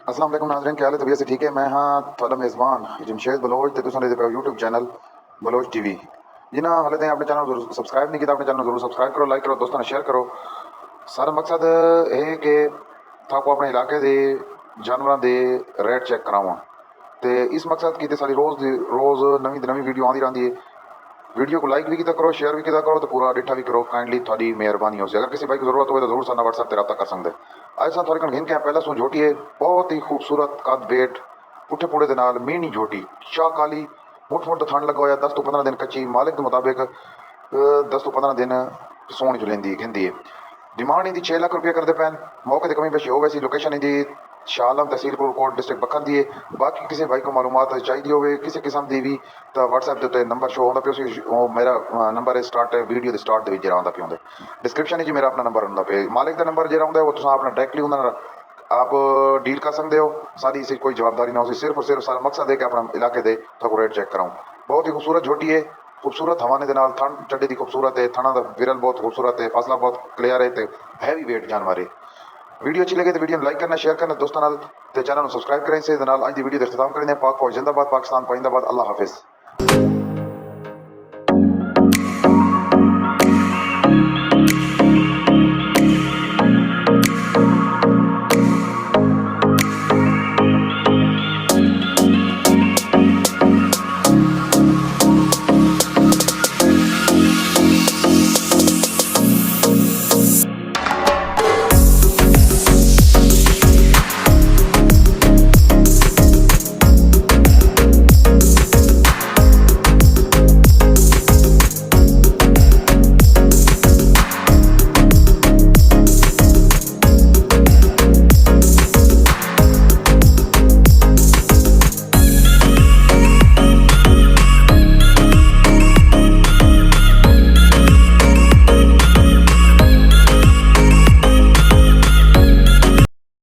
अस्सलाम वालेकुम नाज़रीन, क्या हाल है? तबीयत से ठीक है? मैं हाँ थोड़ा मेज़बान जमशेद बलोच ते तुसां दे यूट्यूब चैनल बलोच टीवी जी ना। हाले ताईं अपने चैनल जरूर सब्सक्राइब नहीं किया, अपने चैनल जरूर सब्सक्राइब करो, लाइक करो, दोस्तों ने शेयर करो। सारा मकसद है कि ताको अपने इलाके दे जानवरों दे रेट चेक करावां ते इस मकसद की ते सारी रोज़ नवी नवी वीडियो आती रहती है। वीडियो को लाइक भी किया करो, शेयर भी किया करो, तो पूरा डिठा भी करो। काइंडली थोड़ी मेहरबानी हो सी। अगर किसी भाई को जरूरत हो तो जरूर साना व्हाट्सएप पर रब्ता कर सकते। आज सा थोड़ी घिन के पहला सू झोटी है, बहुत ही खूबसूरत कद वेट पुठे पुड़े दे नाल मीनी झोटी शाह काली मुठ मुठ थन लगा होया। 10 तो 15 दिन कच्ची मालिक के मुताबिक 10 तो 15 दिन सोहनी जो लेंदी घिंदी है। डिमांड इंदी 6 लाख रुपये करते पैन। मौके की कमी पेशी हो वैसी लोकेशन इंदी शालम तहसील कोट डिस्ट्रिक्ट बखर दी है। बाकी किसी भाई को मालूमात चाहिए हो किसी किस्म की भी तो व्हाट्सएप के उत्ते नंबर शो होता पे मेरा नंबर है स्टार्ट वीडियो के स्टार्ट जरा आता पे होंगे डिस्क्रिप्शन जी मेरा अपना नंबर होंगे पे मालिक का नंबर जरा होंगे वो तुम अपना डायरेक्टली उन्होंने आप डील कर सकते हो। सारी इसी कोई जवाबदारी ना हो, सिर्फ और सिर्फ सारा मकसद है कि अपना इलाके दे तो रेट चेक कराऊँ। बहुत ही खूबसूरत झोटी है, खूबसूरत हवाने के नाल थन चड्डे की खूबसूरत है, थना का विरल बहुत खूबसूरत है, फासला बहुत क्लियर है, हैवी वेट जानवर है। वीडियो अच्छी लगे तो वीडियो लाइक करना, शेयर करना दोस्तों नाल ते चैनल सब्सक्राइब करें। से अज की वीडियो का अख्ताम करें। पाक फौज जिंदाबाद, पाकिस्तान पाइंदाबाद, अल्लाह हाफिज़।